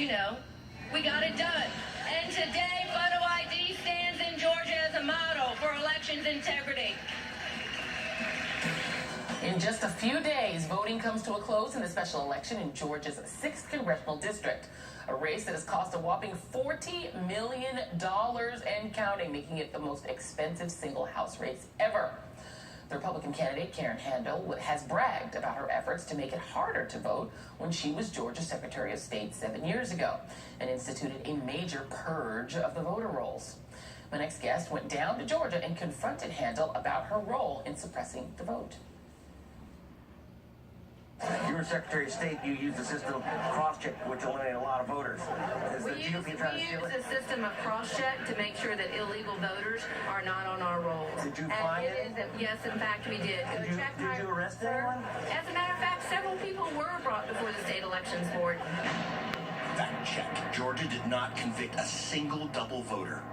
you know, we got it done. And today, photo ID stands in Georgia as a model for elections integrity. In just a few days, voting comes to a close in the special election in Georgia's 6th congressional district, a race that has cost a whopping $40 million and counting, making it the most expensive single House race ever. The Republican candidate, Karen Handel, has bragged about her efforts to make it harder to vote when she was Georgia's Secretary of State 7 years ago and instituted a major purge of the voter rolls. My next guest went down to Georgia and confronted Handel about her role in suppressing the vote. You were Secretary of State, you used the system cross-check, which eliminated a lot of voters. We use a system of cross-check to make sure that illegal voters are not on our rolls. Did you find it? Yes, in fact, we did. Did you arrest anyone? As a matter of fact, several people were brought before the State Elections Board. Fact check. Georgia did not convict a single double voter.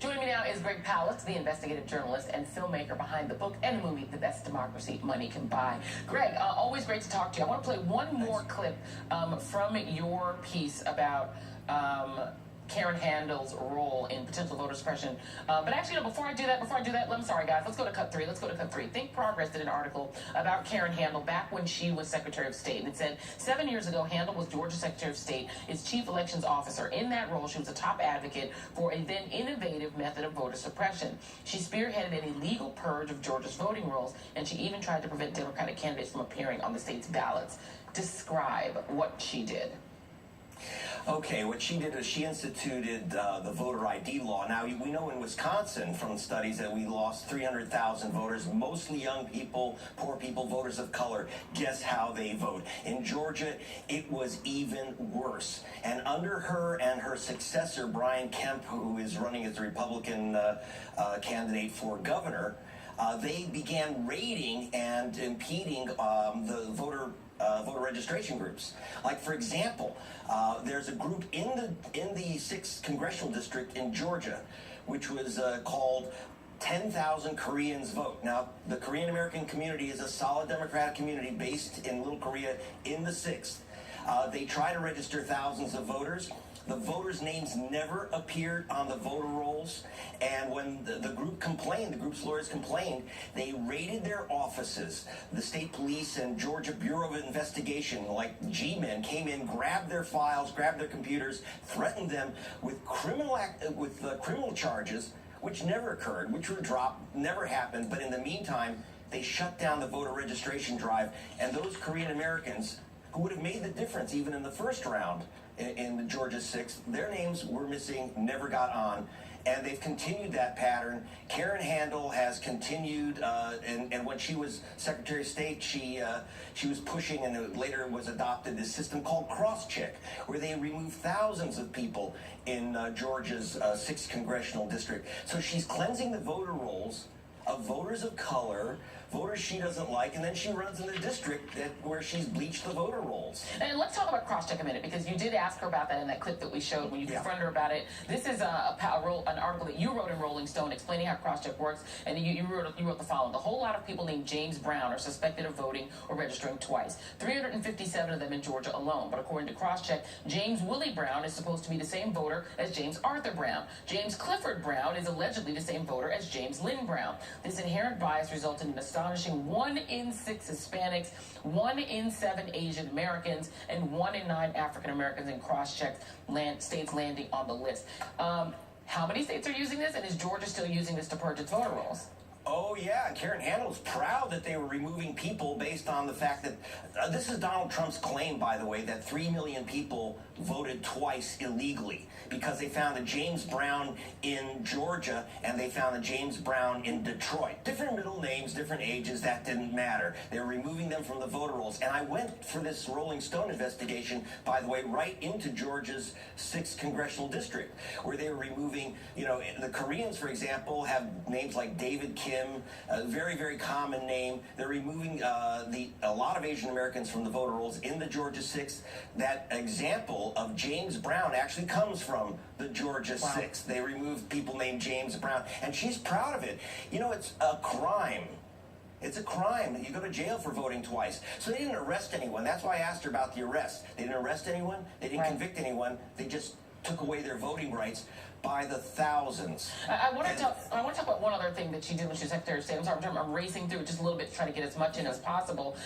Joining me now is Greg Palast, the investigative journalist and filmmaker behind the book and movie The Best Democracy Money Can Buy. Greg, always great to talk to you. I want to play one more clip from your piece about Karen Handel's role in potential voter suppression. But actually, no, before I do that, I'm sorry, guys, let's go to cut three. Think Progress did an article about Karen Handel back when she was Secretary of State. And it said 7 years ago, Handel was Georgia's Secretary of State, its chief elections officer. In that role, she was a top advocate for a then innovative method of voter suppression. She spearheaded an illegal purge of Georgia's voting rolls, and she even tried to prevent Democratic candidates from appearing on the state's ballots. Describe what she did. Okay, what she did is she instituted the voter ID law. Now, we know in Wisconsin from studies that we lost 300,000 voters, mostly young people, poor people, voters of color. Guess how they vote? In Georgia, it was even worse. And under her and her successor, Brian Kemp, who is running as the Republican candidate for governor, they began raiding and impeding the voter registration groups. Like, for example, there's a group in the 6th congressional district in Georgia, which was called 10,000 Koreans Vote. Now, the Korean American community is a solid Democratic community based in Little Korea in the 6th. They try to register thousands of voters. The voters' names never appeared on the voter rolls, and when the group complained, the group's lawyers complained, they raided their offices. The state police and Georgia Bureau of Investigation, like G-men, came in, grabbed their files, grabbed their computers, threatened them with criminal charges, which never occurred, which were dropped, never happened. But in the meantime, they shut down the voter registration drive, and those Korean Americans who would have made the difference even in the first round in the Georgia 6th, their names were missing, never got on, and they've continued that pattern. Karen Handel has continued, and when she was Secretary of State, she was pushing, and it later was adopted, this system called cross-check, where they remove thousands of people in Georgia's 6th congressional district. So she's cleansing the voter rolls of voters of color, voters she doesn't like, and then she runs in the district where she's bleached the voter rolls. And let's talk about cross-check a minute, because you did ask her about that in that clip that we showed when you confronted her about it. This is an article that you wrote in Rolling Stone explaining how cross-check works, and you wrote the following. A whole lot of people named James Brown are suspected of voting or registering twice. 357 of them in Georgia alone. But according to cross-check, James Willie Brown is supposed to be the same voter as James Arthur Brown. James Clifford Brown is allegedly the same voter as James Lynn Brown. This inherent bias resulted in an astonishing 1 in 6 Hispanics, 1 in 7 Asian Americans, and 1 in 9 African Americans in cross-checked states landing on the list. How many states are using this, and is Georgia still using this to purge its voter rolls? Oh, yeah. Karen Handel's proud that they were removing people based on the fact that this is Donald Trump's claim, by the way, that 3 million people voted twice illegally because they found a James Brown in Georgia and they found a James Brown in Detroit. Different middle names, different ages, that didn't matter. They were removing them from the voter rolls. And I went for this Rolling Stone investigation, by the way, right into Georgia's 6th congressional district, where they were removing, the Koreans, for example, have names like David Kim, a very, very common name. They're removing a lot of Asian Americans from the voter rolls in the Georgia 6th. That example of James Brown actually comes from the Georgia 6th. They removed people named James Brown, and she's proud of it. It's a crime It's a crime. You go to jail for voting twice. So they didn't arrest anyone. That's why I asked her about the arrest. They didn't arrest anyone. They didn't convict anyone. They just took away their voting rights by the thousands. I want to talk about one other thing that you did when she was Secretary of State. I'm sorry, I'm racing through it just a little bit to try to get as much in as possible.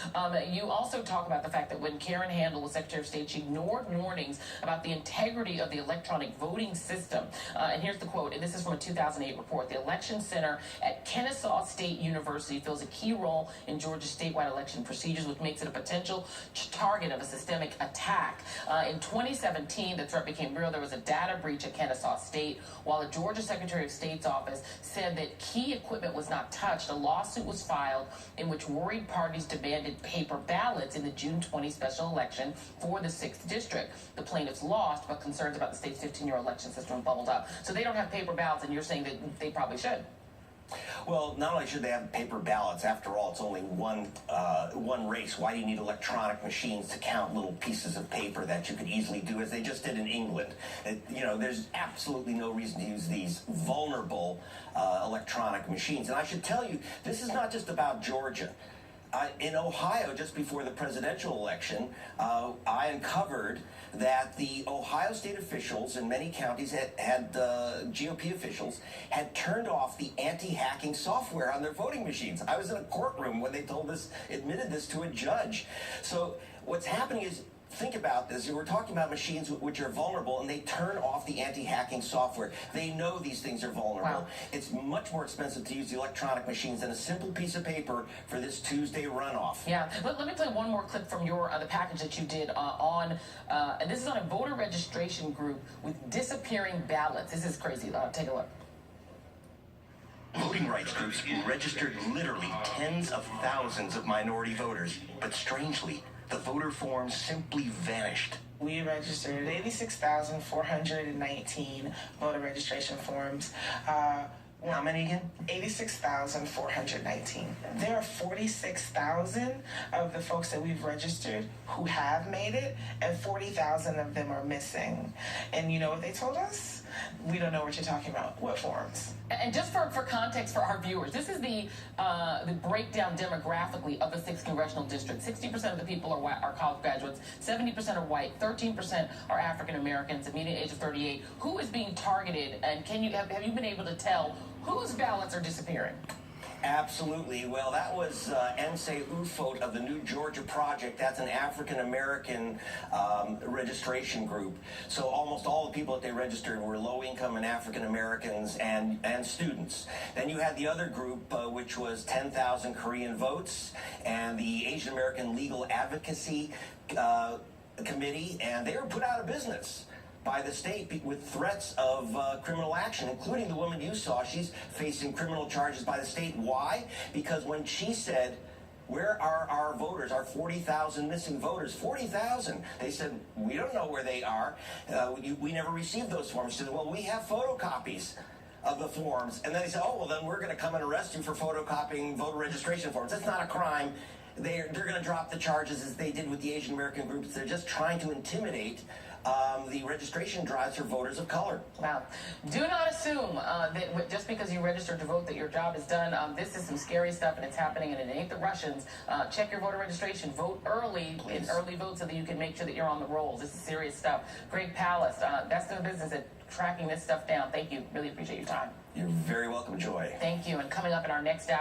You also talk about the fact that when Karen Handel was Secretary of State, she ignored warnings about the integrity of the electronic voting system. And here's the quote, and this is from a 2008 report. The Election Center at Kennesaw State University fills a key role in Georgia's statewide election procedures, which makes it a potential target of a systemic attack. In 2017, the threat became real. There was a data breach at Kennesaw State. While the Georgia Secretary of State's office said that key equipment was not touched, a lawsuit was filed in which worried parties demanded paper ballots in the June 20 special election for the 6th district. The plaintiffs lost, but concerns about the state's 15-year election system bubbled up. So they don't have paper ballots, and you're saying that they probably should. Well, not only should they have paper ballots, after all, it's only one race. Why do you need electronic machines to count little pieces of paper that you could easily do, as they just did in England? There's absolutely no reason to use these vulnerable electronic machines. And I should tell you, this is not just about Georgia. In Ohio, just before the presidential election, I uncovered that the Ohio state officials in many counties had GOP officials had turned off the anti-hacking software on their voting machines. I was in a courtroom when they admitted this to a judge. So what's happening is, think about this. We're talking about machines which are vulnerable, and they turn off the anti-hacking software. They know these things are vulnerable. Wow. It's much more expensive to use the electronic machines than a simple piece of paper for this Tuesday runoff. Yeah, let me play one more clip from the package that you did and this is on a voter registration group with disappearing ballots. This is crazy. Take a look. Voting rights groups registered literally tens of thousands of minority voters, but strangely, the voter forms simply vanished. We registered 86,419 voter registration forms. How many again? 86,419. There are 46,000 of the folks that we've registered who have made it, and 40,000 of them are missing. And you know what they told us? We don't know what you're talking about. What forms? And just for context for our viewers, this is the breakdown demographically of the 6th congressional district. 60% of the people are college graduates, 70% are white, 13% are African Americans, a median age of 38. Who is being targeted, and have you been able to tell whose ballots are disappearing? Absolutely. Well, that was Nsé Ufot of the New Georgia Project. That's an African-American registration group. So almost all the people that they registered were low-income and African-Americans and students. Then you had the other group, which was 10,000 Korean votes, and the Asian American Legal Advocacy Committee, and they were put out of business by the state with threats of criminal action, including the woman you saw. She's facing criminal charges by the state. Why? Because when she said, where are our voters, our 40,000 missing voters? 40,000. They said, we don't know where they are. We never received those forms. She said, well, we have photocopies of the forms. And then they said, oh, well, then we're going to come and arrest you for photocopying voter registration forms. That's not a crime. They're going to drop the charges as they did with the Asian American groups. They're just trying to intimidate the registration drives for voters of color. Wow. Do not assume that just because you registered to vote that your job is done. This is some scary stuff, and it's happening, and it ain't the Russians. Check your voter registration. Vote early. Please. In early vote so that you can make sure that you're on the rolls. This is serious stuff. Greg Palast, that's the business at tracking this stuff down. Thank you. Really appreciate your time. You're very welcome, Joy. Thank you. And coming up in our next hour.